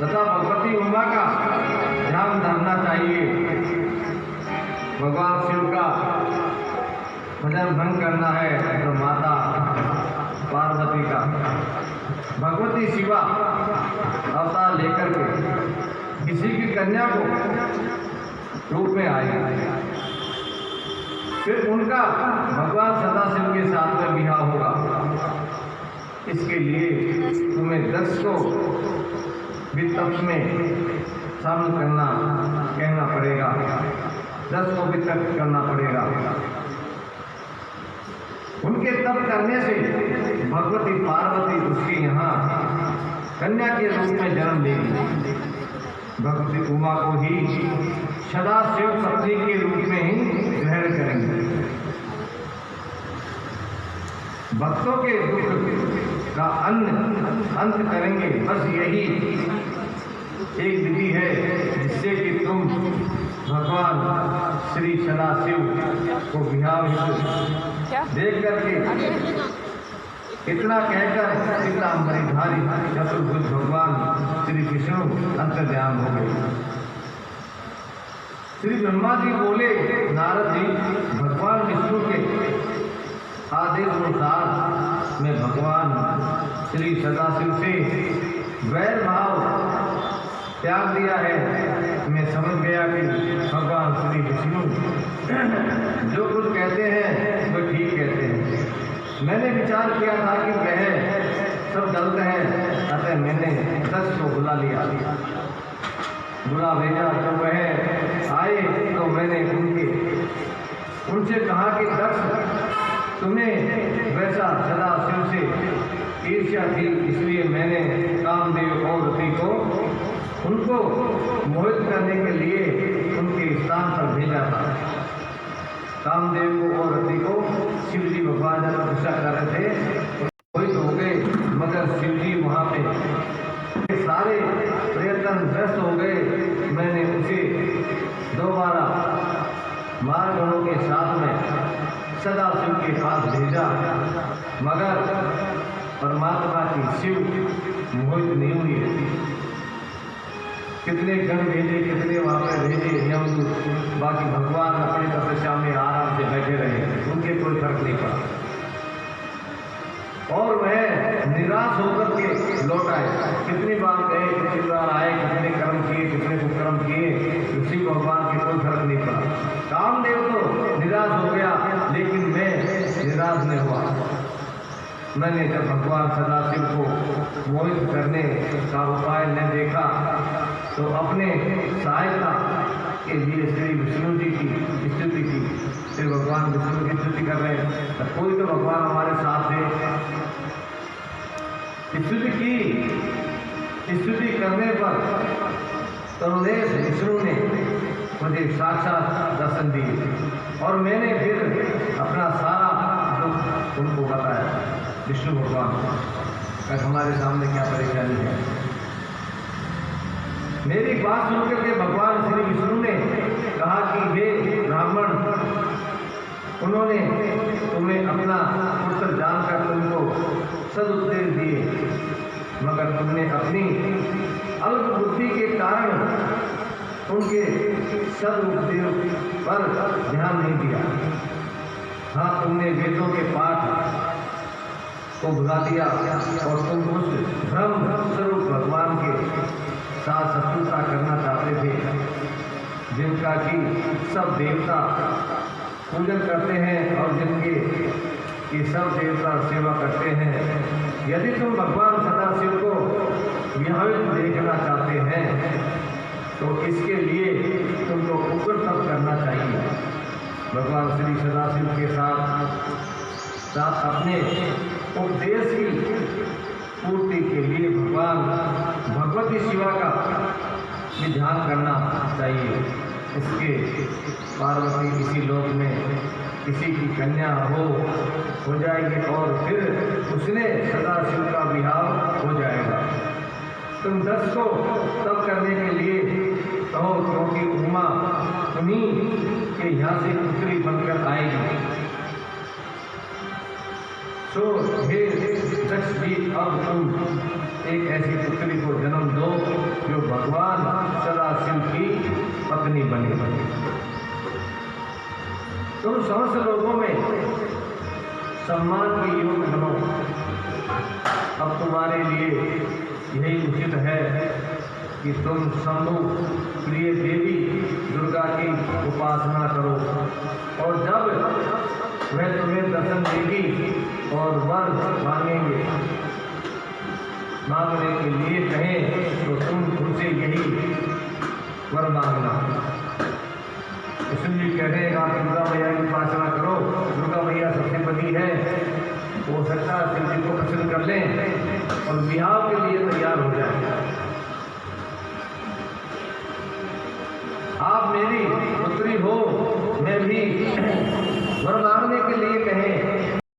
तथा भगवती उमा का ध्यान धरना चाहिए। भगवान शिव का भजन भंग करना है तो माता पार्वती का, भगवती शिवा अवतार लेकर के किसी की कन्या को रूप में आएगा, फिर उनका भगवान सदाशिव के साथ में विवाह होगा। इसके लिए तुम्हें दक्ष को भी तप में शामिल करना कहना पड़ेगा, दक्ष को भी तप करना पड़ेगा। उनके तप करने से भगवती पार्वती उसके यहाँ कन्या के रूप में जन्म लेगी। भगवती उमा को ही सदा शिव शक्ति के रूप में ही ग्रहण करेंगे। भक्तों के दुख का अंत करेंगे। बस यही एक विधि है जिससे कि तुम भगवान श्री सदाशिव को विवाहित देख करके इतना कहकर पीतांबरीधारी चतुर्भुज भगवान श्री विष्णु अंतर्ध्यान हो गए। श्री ब्रह्मा जी बोले, नारद जी, भगवान विष्णु के आदेश अनुसार मैं भगवान श्री सदाशिव से वैर भाव त्याग दिया है। मैं समझ गया कि भगवान श्री विष्णु जो कुछ कहते हैं वो ठीक कहते हैं। मैंने विचार किया था कि वह सब गलत है, अतः मैंने दक्ष को बुला लिया, बुला भेजा। जब वह आए तो मैंने उनसे कहा कि दक्ष, तुम्हें वैसा सदाशिव से ईर्ष्या थी, इसलिए मैंने कामदेव और रति को उनको मोहित करने के लिए उनके स्थान पर भेजा था। कामदेव को और रति को शिव जी भगवान जब तपस्या कर रहे थे मोहित हो गए, मगर शिव जी वहाँ पे सारे प्रयत्न व्यस्त हो गए। मैंने उसे दोबारा मार्गणों के साथ में सदाशिव के पास भेजा, मगर परमात्मा की शिव मोहित नहीं हुई। कितने गण भेजे, कितने वहाँ पे भेजे यमदूत, बाकी भगवान अपनी तपस्या में आराम से बैठे रहे, उनके कोई फर्क नहीं पड़ा। और वह निराश होकर के लौट आए। कितनी बार गए, कितनी बार आए, कितने कर्म किए, कितने कुकर्म किए, शिव भगवान के कोई फर्क नहीं पड़ा। कामदेव तो निराश हो गया, लेकिन मैं निराश नहीं हुआ। मैंने जब भगवान सदाशिव को मोहित करने का उपाय न देखा तो अपने सहायता के लिए श्री विष्णु जी की स्तुति की। श्री भगवान विष्णु की स्तुति कर रहे हैं, कोई तो भगवान हमारे साथ है। स्तुति की, स्तुति करने पर करुणेश विष्णु ने मुझे साक्षात दर्शन दिए और मैंने फिर अपना सारा दुख उनको बताया। विष्णु भगवान का हमारे सामने क्या परेशानी है। मेरी बात सुनकर के भगवान श्री विष्णु ने कहा कि हे ब्राह्मण, उन्होंने तुम्हें अपना पुत्र जानकर तुमको सदुपदेश दिए, मगर तुमने अपनी अल्प बुद्धि के कारण उनके सदुपदेश पर ध्यान नहीं दिया। हाँ, तुमने वेदों के पाठ को भुला दिया और तुम उस ब्रह्म स्वरूप भगवान के साथ शत्रुता करना चाहते थे, जिनका कि सब देवता पूजन करते हैं और जिनके ये सब देवता सेवा करते हैं। यदि तुम भगवान सदाशिव को विवाहित देखना चाहते हैं तो इसके लिए तुमको उग्र तप करना चाहिए। भगवान श्री सदाशिव के साथ अपने उपदेश की पूर्ति के लिए भगवान भगवती शिवा का भी ध्यान करना चाहिए। इसके पार्वती इसी लोक में किसी की कन्या हो जाएगी और फिर उसने सदाशिव का विवाह हो जाएगा। तुम दक्ष को तप करने के लिए कहो, क्योंकि उमा तुम्हीं के यहाँ से पुत्री बनकर आएगी। तो हे दक्ष जी, अब तुम एक ऐसी पुत्री को जन्म दो जो भगवान सदाशिव की पत्नी बने। तुम समस्त लोगों में सम्मान के योग्य बनो। अब तुम्हारे लिए यही उचित है कि तुम शंभु प्रिय देवी दुर्गा की उपासना करो, और जब वह तुम्हें दर्शन देगी और वर मांगने के लिए कहें तो तुम उनसे यही वर मांगना। इसलिए कह रहे हैं आप दुर्गा मैया की उपासना करो, दुर्गा मैया सबसे बड़ी है। हो सकता है शिव जी को प्रसन्न कर लें और विवाह के लिए तैयार हो जाए। आप मेरी पुत्री हो, मैं भी वर मांगने के लिए कहें